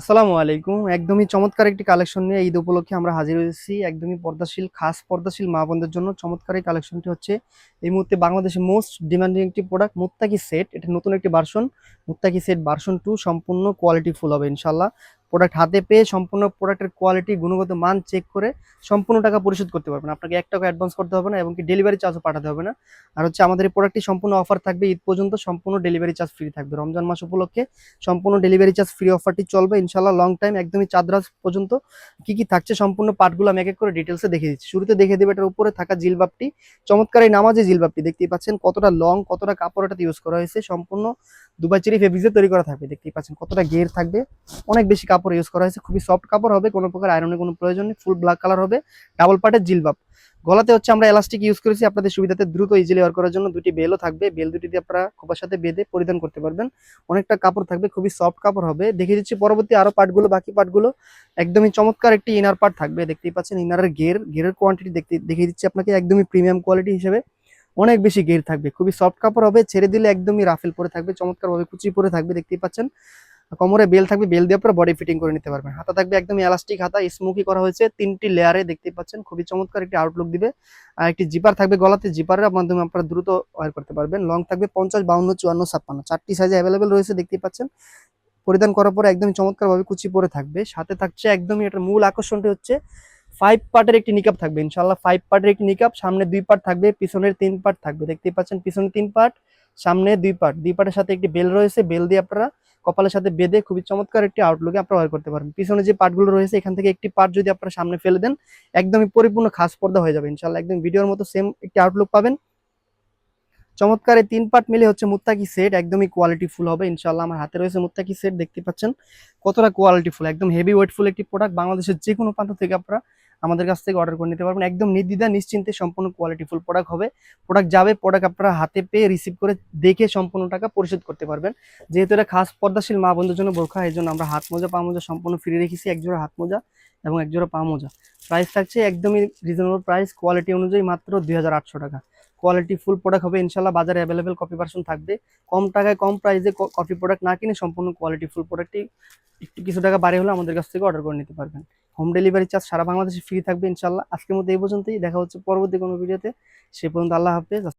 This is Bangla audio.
আসসালামু আলাইকুম। একদমই চমৎকার একটি কালেকশন নিয়ে ঈদ উপলক্ষে আমরা হাজির হয়েছি। একদমই পর্দাশীল, খাস পর্দাশীল মা বোনদের জন্য চমৎকার এই কালেকশনটি হচ্ছে এই মুহূর্তে বাংলাদেশের মোস্ট ডিমান্ডিং একটি প্রোডাক্ট মুত্তাকি সেট। এটা নতুন একটি ভার্সন, মুত্তাকি সেট ভার্সন 2 সম্পূর্ণ কোয়ালিটি ফুল হবে ইনশাআল্লাহ। প্রোডাক্ট হাতে পেয়ে সম্পূর্ণ প্রোডাক্টের কোয়ালিটি, গুণগত মান চেক করে সম্পূর্ণ টাকা পরিশোধ করতে পারবেন। আপনাকে ১ টাকা অ্যাডভান্স করতে হবে না এবং কি ডেলিভারি চার্জও পাঠাতে হবে না। আর হচ্ছে আমাদের এই প্রোডাক্টটি সম্পূর্ণ অফার থাকবে ঈদ পর্যন্ত, সম্পূর্ণ ডেলিভারি চার্জ ফ্রি থাকবে। রমজান মাস উপলক্ষে সম্পূর্ণ ডেলিভারি চার্জ ফ্রি অফারটি চলবে ইনশাআল্লাহ লং টাইম, একদমই চাঁদরাত পর্যন্ত। কি কি থাকছে সম্পূর্ণ পার্টগুলো আমি এক এক করে ডিটেলসে দেখিয়ে দিচ্ছি। শুরুতে দেখিয়ে দেবে এটার উপরে থাকা জিলবাবটি, চমৎকার এই নামাজি জিলবাবটি দেখতেই পাচ্ছেন কতটা লং, কতটা কাপড় এটাতে ইউজ করা হয়েছে। সম্পূর্ণ দুবাই চেরি ফেব্রিক্সে তৈরি করা থাকবে, দেখতেই পাচ্ছেন কতটা ঘের থাকবে, অনেক বেশি কাপড় ইউজ করা হয়েছে। খুবই সফট কাপড় হবে, কোনো প্রকার আয়রনের কোনো প্রয়োজন নেই। ফুল ব্ল্যাক কালার হবে, ডাবল পার্টের জিলবাব। গলাতে হচ্ছে আমরা এলাস্টিক ইউজ করেছি আপনাদের সুবিধাতে দ্রুত ইজিলি ওয়ার করার জন্য। দুটি বেলও থাকবে, বেল দুটি দিয়ে আপনারা খোপার সাথে বেঁধে পরিধান করতে পারবেন। অনেকটা কাপড় থাকবে, খুবই সফট কাপড় হবে। দেখিয়ে দিচ্ছি পরবর্তী আরো পার্টগুলো, বাকি পার্টগুলো একদমই চমৎকার একটি ইনার পার্ট থাকবে, দেখতেই পাচ্ছেন ইনারের ঘেরের কোয়ান্টিটি দেখিয়ে দিচ্ছি আপনাকে, একদমই প্রিমিয়াম কোয়ালিটি হিসেবে অনেক বেশি ঘের থাকবে। খুবই সফট কাপড় হবে, ছেড়ে দিলে একদমই রাফেল পরে থাকবে, চমৎকার ভাবে কুচি পরে থাকবে, দেখতেই পাচ্ছেন। কোমরে বেল থাকবে, বেল দিয়ে আপনারা বডি ফিটিং করে নিতে পারবেন। হাতা থাকবে একদম এলাস্টিক হাতা, স্মোকি করা হয়েছে 3টি লেয়ারে, দেখতেই পাচ্ছেন খুবই চমৎকার একটি আউটলুক দিবে। আর একটি জিপার থাকবে গলাতে, জিপারের মাধ্যমে আপনারা দ্রুত ওয়্যার করতে পারবেন। লং থাকবে 50, 52, 54, 56, 4টি সাইজে অ্যাভেলেবেল রয়েছে, দেখতেই পাচ্ছেন। পরিধান করার পরে একদম চমৎকার ভাবে কুচি পরে থাকবে। সাথে থাকছে একদমই এটার মূল আকর্ষণটি হচ্ছে 5 পার্টের একটি নিকাপ থাকবে ইনশাআল্লাহ। 5 পার্টের একটি নিকাপ, সামনে 2 পার্ট থাকবে, পিছনের 3 পার্ট থাকবে, দেখতেই পাচ্ছেন। পিছনে 3 পার্ট, সামনে 2 পার্ট। 2 পার্টের সাথে একটি বেল রয়েছে, বেল দিয়ে আপনারা কপালের সাথে বেঁধে খুবই চমৎকার একটি আউটলুকে আপনারা ওয়্যার করতে পারবেন। পিছনে যে পার্টগুলো রয়েছে এখান থেকে একটি পার্ট যদি আপনারা সামনে ফেলে দেন, একদমই পরিপূর্ণ খাস পর্দা হয়ে যাবে ইনশাআল্লাহ। একদম ভিডিওর মতো সেম একটি আউটলুক পাবেন। চমৎকার এই 3 পার্ট মিলে হচ্ছে মুত্তাকি সেট, একদমই কোয়ালিটি ফুল হবে ইনশাআল্লাহ। আমার হাতে রয়েছে মুত্তাকি সেট, দেখতে পাচ্ছেন কতটা কোয়ালিটি ফুল, একদম হেভি ওয়েটফুল একটি প্রোডাক্ট। বাংলাদেশের যে কোনো প্রান্ত থেকে আপনারা আমাদের কাছ থেকে অর্ডার করে নিতে পারবেন, একদম নির্দ্বিধা নিশ্চিন্তে সম্পূর্ণ কোয়ালিটি ফুল প্রোডাক্ট হবে। প্রোডাক্ট যাবে, প্রোডাক্ট আপনারা হাতে পেয়ে রিসিভ করে দেখে সম্পূর্ণ টাকা পরিশোধ করতে পারবেন। যেহেতু এটা খাস পর্দাশীল মা বোনদের জন্য বোরখা, এই জন্য আমরা হাত মোজা, পা মোজা সম্পূর্ণ ফ্রি রেখেছি। এক জোড়া হাত মোজা এবং এক জোড়া পা মোজা। প্রাইস থাকছে একদমই রিজনেবল প্রাইস, কোয়ালিটি অনুযায়ী মাত্র 2800 টাকা। কোয়ালিটি ফুল প্রোডাক্ট হবে ইনশাল্লাহ। বাজারে অ্যাভেলেবেল কপি ভার্সন থাকবে। কম টাকায় কম প্রাইসে কপি প্রোডাক্ট না কিনে সম্পূর্ণ কোয়ালিটি ফুল প্রোডাক্টটি একটু কিছু টাকা বাড়ি হলে আমাদের কাছ থেকে অর্ডার করে নিতে পারবেন। হোম ডেলিভারি চার্জ সারা বাংলাদেশে ফ্রি থাকবে ইনশাল্লাহ। আজকের মতো এই পর্যন্তই, দেখা হচ্ছে পরবর্তী কোনো ভিডিওতে। সে পর্যন্ত আল্লাহ হাফেজ।